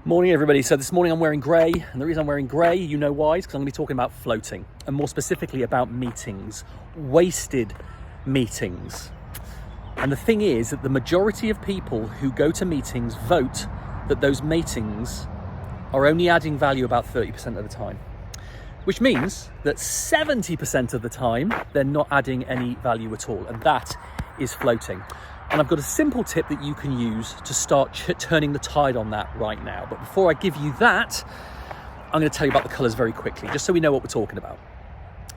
Morning everybody. So this morning I'm wearing grey, and the reason I'm wearing grey, you know why, is because I'm going to be talking about floating, and more specifically about meetings, wasted meetings. And the thing is that the majority of people who go to meetings vote that those meetings are only adding value about 30% of the time, which means that 70% of the time they're not adding any value at all, and that is floating. And I've got a simple tip that you can use to start turning the tide on that right now. But before I give you that, I'm going to tell you about the colours very quickly, just so we know what we're talking about.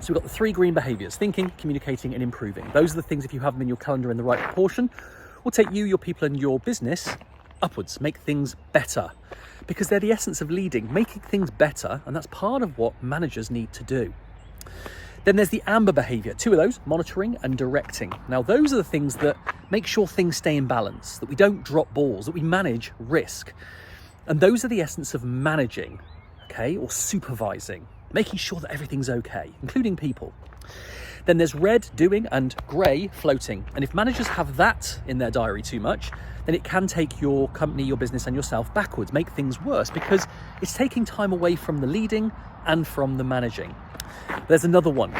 So we've got the 3 green behaviours: thinking, communicating and improving. Those are the things, if you have them in your calendar in the right proportion, will take you, your people and your business upwards, make things better. Because they're the essence of leading, making things better, and that's part of what managers need to do. Then there's the amber behaviour, 2 of those, monitoring and directing. Now those are the things that make sure things stay in balance, that we don't drop balls, that we manage risk. And those are the essence of managing, okay, or supervising, making sure that everything's okay, including people. Then there's red, doing, and grey, floating. And if managers have that in their diary too much, then it can take your company, your business and yourself backwards, make things worse, because it's taking time away from the leading and from the managing. There's another one.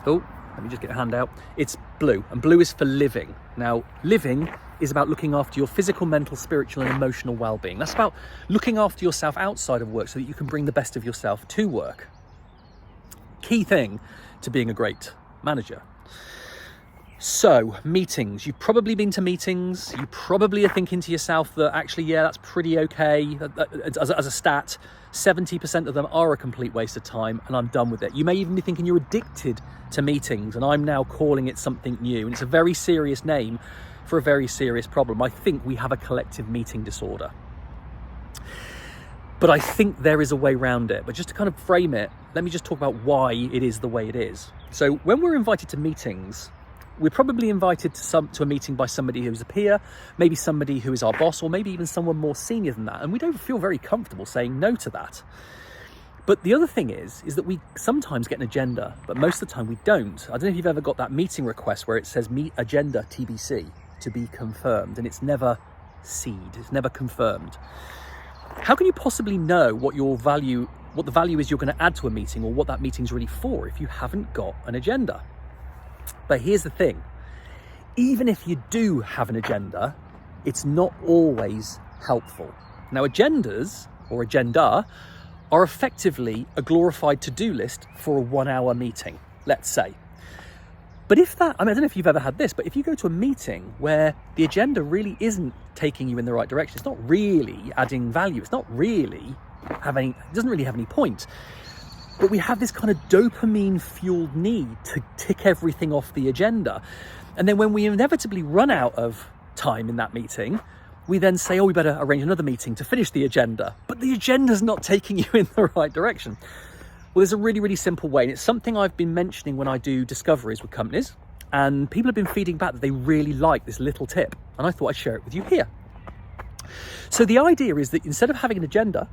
Oh, let me just get a hand out. It's blue, and blue is for living. Now, living is about looking after your physical, mental, spiritual and emotional well-being. That's about looking after yourself outside of work so that you can bring the best of yourself to work. Key thing to being a great manager. So, meetings. You've probably been to meetings. You probably are thinking to yourself that actually, yeah, that's pretty okay. As a stat, 70% of them are a complete waste of time, and I'm done with it. You may even be thinking you're addicted to meetings, and I'm now calling it something new. And it's a very serious name for a very serious problem. I think we have a collective meeting disorder. But I think there is a way around it. But just to kind of frame it, let me just talk about why it is the way it is. So when we're invited to meetings, we're probably invited to a meeting by somebody who's a peer, maybe somebody who is our boss, or maybe even someone more senior than that. And we don't feel very comfortable saying no to that. But the other thing is that we sometimes get an agenda, but most of the time we don't. I don't know if you've ever got that meeting request where it says meet agenda TBC, to be confirmed, and it's never seed, it's never confirmed. How can you possibly know what the value is you're going to add to a meeting, or what that meeting's really for, if you haven't got an agenda? But here's the thing, even if you do have an agenda, it's not always helpful. Now, agendas, or agenda, are effectively a glorified to-do list for a 1-hour meeting, let's say. But if that, I don't know if you've ever had this, but if you go to a meeting where the agenda really isn't taking you in the right direction, it's not really adding value, it doesn't really have any point. But we have this kind of dopamine-fueled need to tick everything off the agenda. And then when we inevitably run out of time in that meeting, we then say, oh, we better arrange another meeting to finish the agenda. But the agenda's not taking you in the right direction. Well, there's a really, really simple way. And it's something I've been mentioning when I do discoveries with companies. And people have been feeding back that they really like this little tip. And I thought I'd share it with you here. So the idea is that instead of having an agenda,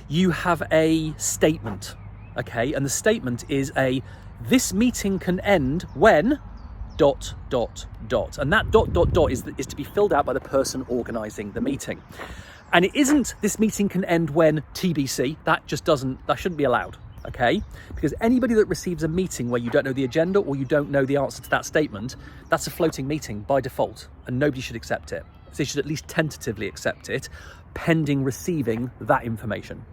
you have a statement. Okay, and the statement is this meeting can end when ... And that ... is to be filled out by the person organising the meeting. And it isn't this meeting can end when TBC, that shouldn't be allowed, okay? Because anybody that receives a meeting where you don't know the agenda or you don't know the answer to that statement, that's a floating meeting by default, and nobody should accept it. So they should at least tentatively accept it, pending receiving that information.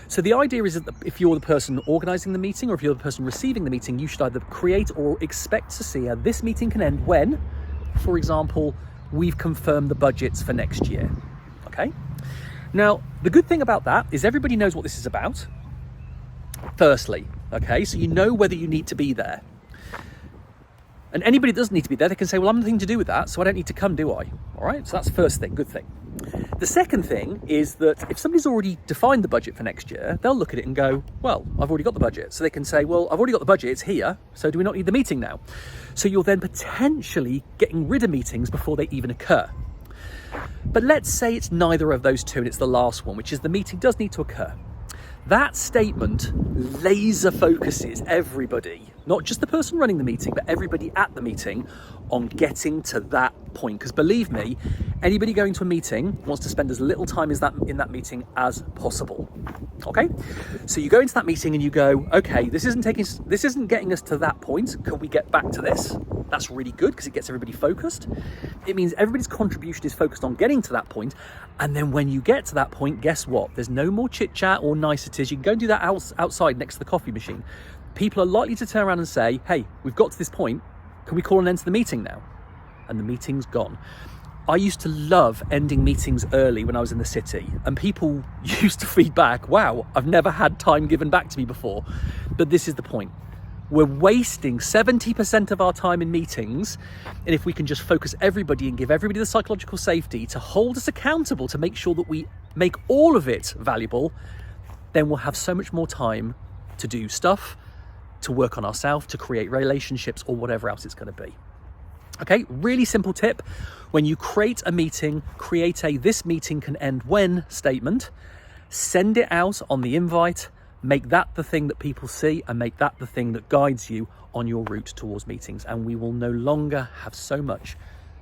So the idea is that if you're the person organising the meeting, or if you're the person receiving the meeting, you should either create or expect to see this meeting can end when, for example, we've confirmed the budgets for next year. Okay? Now, the good thing about that is everybody knows what this is about, firstly. Okay? So you know whether you need to be there. And anybody that doesn't need to be there, they can say, well, I'm nothing to do with that, so I don't need to come, do I? All right? So that's the first thing, good thing. The second thing is that if somebody's already defined the budget for next year, they'll look at it and go, well, I've already got the budget. So they can say, well, I've already got the budget, it's here, so do we not need the meeting now? So you're then potentially getting rid of meetings before they even occur. But let's say it's neither of those two, and it's the last one, which is the meeting does need to occur. That statement laser focuses everybody, not just the person running the meeting, but everybody at the meeting, on getting to that point, because believe me, anybody going to a meeting wants to spend as little time as in that meeting as possible. Okay, so you go into that meeting and you go, okay, this isn't getting us to that point. Can we get back to this? That's really good because it gets everybody focused. It means everybody's contribution is focused on getting to that point. And then when you get to that point, guess what? There's no more chit chat or niceties. You can go and do that outside next to the coffee machine. People are likely to turn around and say, hey, we've got to this point. Can we call an end to the meeting now? And the meeting's gone. I used to love ending meetings early when I was in the city, and people used to feed back, wow, I've never had time given back to me before. But this is the point. We're wasting 70% of our time in meetings, and if we can just focus everybody and give everybody the psychological safety to hold us accountable to make sure that we make all of it valuable, then we'll have so much more time to do stuff, to work on ourselves, to create relationships, or whatever else it's going to be. Okay, really simple tip. When you create a meeting, create a "this meeting can end when" statement. Send it out on the invite. Make that the thing that people see, and make that the thing that guides you on your route towards meetings. And we will no longer have so much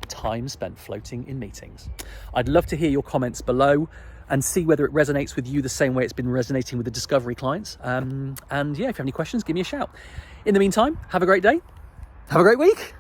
time spent floating in meetings. I'd love to hear your comments below and see whether it resonates with you the same way it's been resonating with the discovery clients. And yeah, if you have any questions, give me a shout. In the meantime, have a great day. Have a great week.